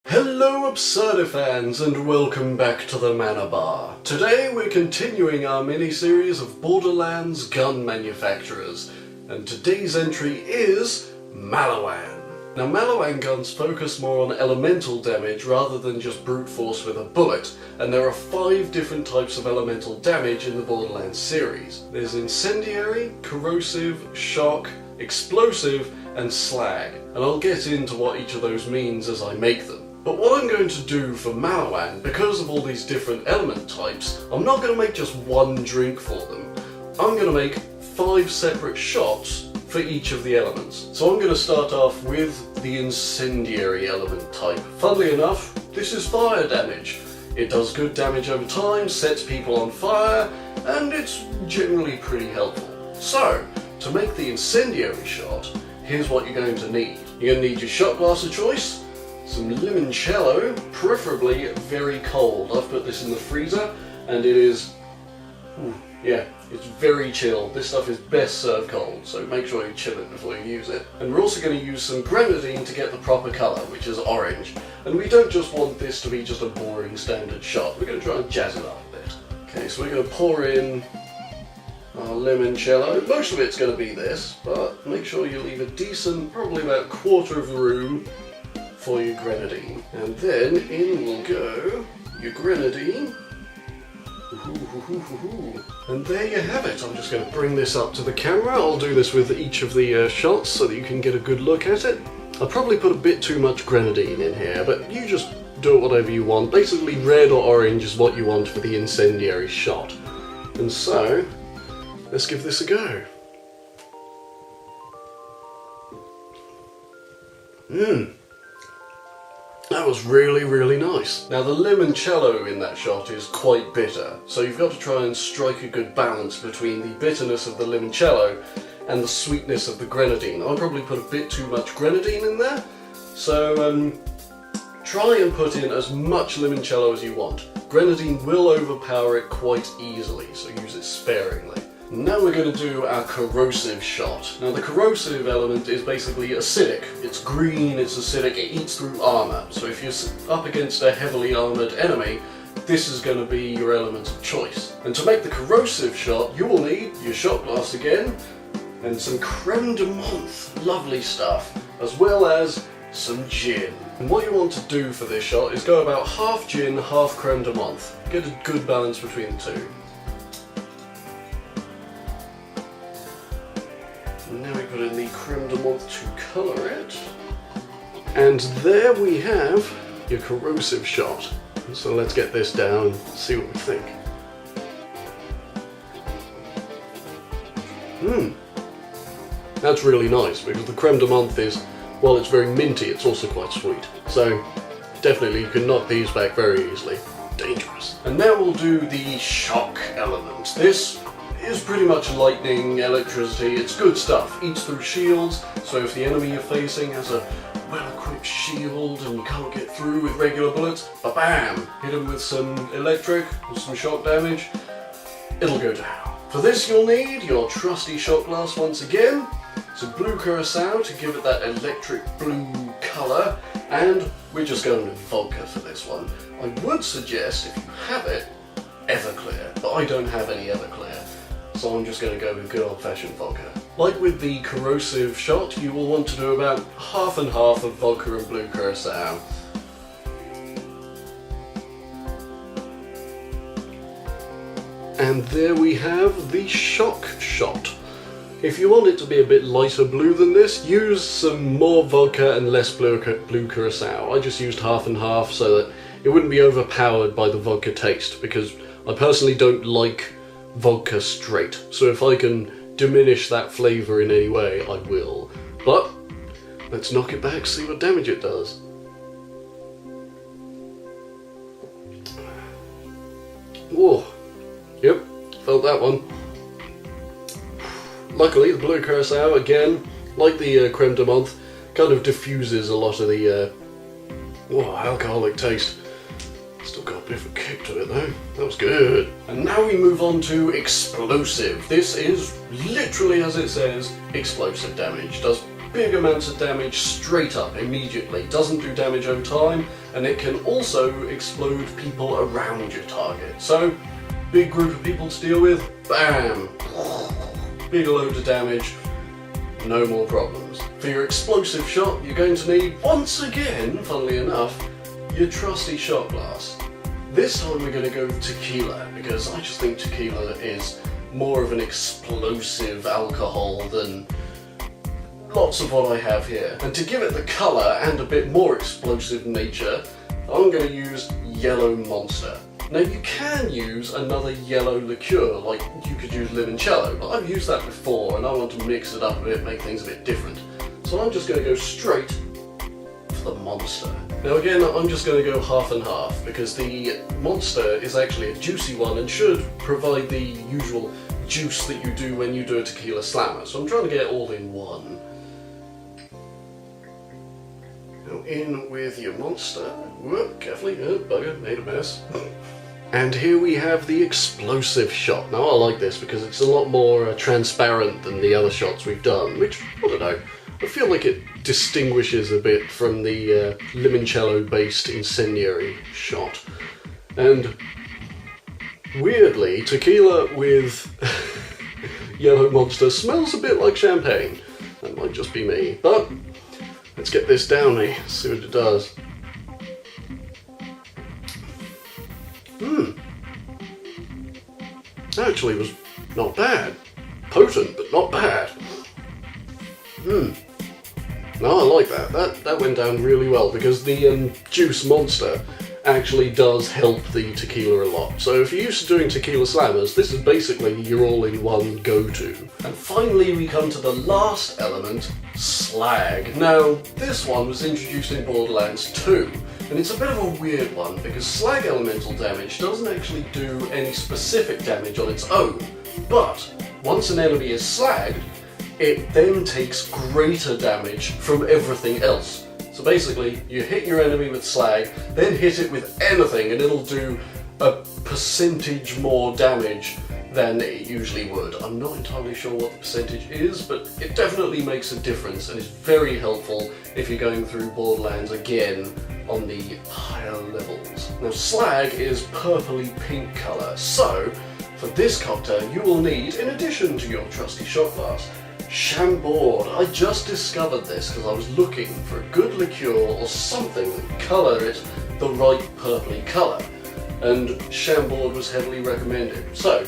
Hello Absurdisan and welcome back to the Manor Bar. Today we're continuing our mini-series of Borderlands gun manufacturers, and today's entry is Maliwan. Now Maliwan guns focus more on elemental damage rather than just brute force with a bullet, and there are 5 different types of elemental damage in the Borderlands series. There's Incendiary, Corrosive, Shock, Explosive and Slag, and I'll get into what each of those means as I make them. But what I'm going to do for Maliwan, because of all these different element types, I'm not going to make just one drink for them. I'm going to make 5 separate shots for each of the elements. So I'm going to start off with the Incendiary element type. Funnily enough, this is fire damage. It does good damage over time, sets people on fire, and it's generally pretty helpful. So, to make the Incendiary shot, here's what you're going to need. You're going to need your shot glass of choice, some Limoncello, preferably very cold. I've put this in the freezer and it is, it's very chilled. This stuff is best served cold, so make sure you chill it before you use it. And we're also going to use some Grenadine to get the proper colour, which is orange. And we don't just want this to be just a boring standard shot, we're going to try and jazz it up a bit. Okay, so we're going to pour in our Limoncello. Most of it's going to be this, but make sure you leave a decent, probably about a quarter of the room for your Grenadine. And then in will go your Grenadine. And there you have it. I'm just going to bring this up to the camera. I'll do this with each of the shots so that you can get a good look at it. I'll probably put a bit too much Grenadine in here, but you just do it whatever you want. Basically red or orange is what you want for the Incendiary shot. And so, let's give this a go. That was really, really nice. Now the Limoncello in that shot is quite bitter, so you've got to try and strike a good balance between the bitterness of the Limoncello and the sweetness of the Grenadine. I'll probably put a bit too much Grenadine in there, so try and put in as much Limoncello as you want. Grenadine will overpower it quite easily, so use it sparingly. Now we're going to do our Corrosive shot. Now the Corrosive element is basically acidic. It's green, it's acidic, it eats through armour. So if you're up against a heavily armoured enemy, this is going to be your element of choice. And to make the Corrosive shot, you will need your shot glass again, and some Creme de Menthe, lovely stuff, as well as some gin. And what you want to do for this shot is go about half gin, half Creme de Menthe. Get a good balance between the two. Now we put in the Creme de Menthe to colour it. And there we have your Corrosive shot. So let's get this down and see what we think. That's really nice, because the Creme de Menthe is, while it's very minty, it's also quite sweet. So definitely you can knock these back very easily. Dangerous. And now we'll do the shock element. This is pretty much lightning, electricity, it's good stuff. Eats through shields, so if the enemy you're facing has a well-equipped shield and you can't get through with regular bullets, ba-bam! Hit him with some electric, with some shock damage, it'll go down. For this you'll need your trusty shot glass once again, some blue Curacao to give it that electric blue colour, and we're just going with vodka for this one. I would suggest, if you have it, Everclear, but I don't have any Everclear. So I'm just going to go with good old-fashioned vodka. Like with the Corrosive shot, you will want to do about half and half of vodka and blue Curacao. And there we have the shock shot. If you want it to be a bit lighter blue than this, use some more vodka and less blue Curacao. I just used half and half so that it wouldn't be overpowered by the vodka taste, because I personally don't like vodka straight, so if I can diminish that flavour in any way, I will. But let's knock it back, see what damage it does. Whoa, yep, felt that one. Luckily the blue Curacao, again, like the Creme de Menthe, kind of diffuses a lot of the alcoholic taste. Still got a bit of a kick to it though. That was good. And now we move on to Explosive. This is literally, as it says, explosive damage. Does big amounts of damage straight up, immediately. Doesn't do damage over time, and it can also explode people around your target. So, big group of people to deal with, bam! Big load of damage, no more problems. For your explosive shot, you're going to need, once again, funnily enough, your trusty shot glass. This time we're going to go with tequila, because I just think tequila is more of an explosive alcohol than lots of what I have here. And to give it the colour and a bit more explosive nature, I'm going to use Yellow Monster. Now you can use another yellow liqueur, like you could use Limoncello, but I've used that before and I want to mix it up a bit, make things a bit different. So I'm just going to go straight for the Monster. Now again, I'm just going to go half and half, because the Monster is actually a juicy one and should provide the usual juice that you do when you do a tequila slammer. So I'm trying to get it all in one. Now in with your Monster. Whoop, carefully, oh, bugger, made a mess. And here we have the explosive shot. Now I like this because it's a lot more transparent than the other shots we've done, which, I don't know, I feel like it distinguishes a bit from the Limoncello based Incendiary shot. And weirdly, tequila with Yellow Monster smells a bit like champagne. That might just be me, but let's get this down, see what it does. Actually was not bad. Potent, but not bad. No, I like that. That went down really well, because the Juice Monster actually does help the tequila a lot. So if you're used to doing tequila slammers, this is basically your all-in-one go-to. And finally we come to the last element, Slag. Now, this one was introduced in Borderlands 2, and it's a bit of a weird one, because Slag elemental damage doesn't actually do any specific damage on its own, but once an enemy is slagged, it then takes greater damage from everything else. So basically, you hit your enemy with slag, then hit it with anything, and it'll do a percentage more damage than it usually would. I'm not entirely sure what the percentage is, but it definitely makes a difference and is very helpful if you're going through Borderlands again on the higher levels. Now, slag is purpley pink colour, so for this cocktail you will need, in addition to your trusty shot glass, Chambord. I just discovered this because I was looking for a good liqueur or something that would colour it the right purpley colour, and Chambord was heavily recommended. So,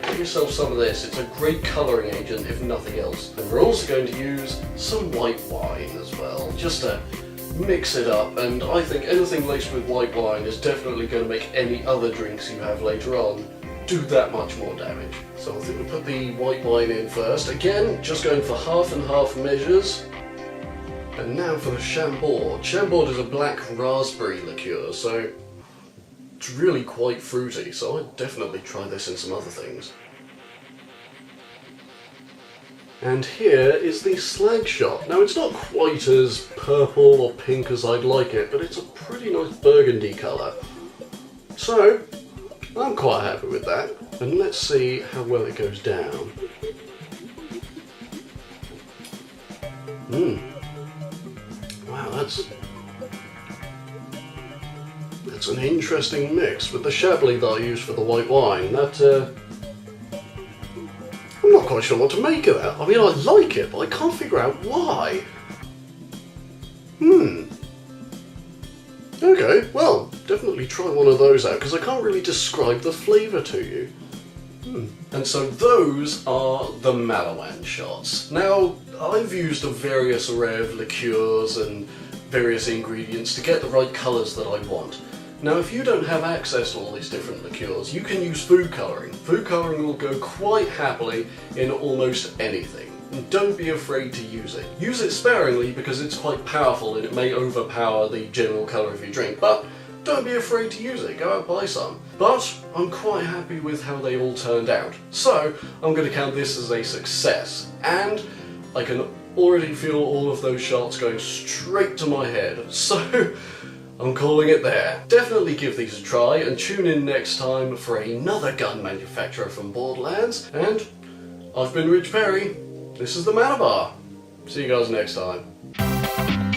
get yourself some of this. It's a great colouring agent if nothing else. And we're also going to use some white wine as well, just to mix it up, and I think anything laced with white wine is definitely going to make any other drinks you have later on do that much more damage. So I think we'll put the white wine in first. Again, just going for half and half measures. And now for the Chambord. Chambord is a black raspberry liqueur, so it's really quite fruity, so I'd definitely try this in some other things. And here is the Slag shot. Now it's not quite as purple or pink as I'd like it, but it's a pretty nice burgundy colour. So, I'm quite happy with that, and let's see how well it goes down. Wow, that's an interesting mix with the Chablis that I used for the white wine. I'm not quite sure what to make of that. I mean, I like it, but I can't figure out why. Okay, well, definitely try one of those out, because I can't really describe the flavour to you. And so those are the Maliwan shots. Now, I've used a various array of liqueurs and various ingredients to get the right colours that I want. Now, if you don't have access to all these different liqueurs, you can use food colouring. Food colouring will go quite happily in almost anything. And don't be afraid to use it. Use it sparingly because it's quite powerful and it may overpower the general colour of your drink, but don't be afraid to use it. Go out and buy some. But I'm quite happy with how they all turned out. So I'm going to count this as a success. And I can already feel all of those shots going straight to my head. So I'm calling it there. Definitely give these a try and tune in next time for another gun manufacturer from Borderlands. And I've been Rich Perry. This is the Mana Bar. See you guys next time.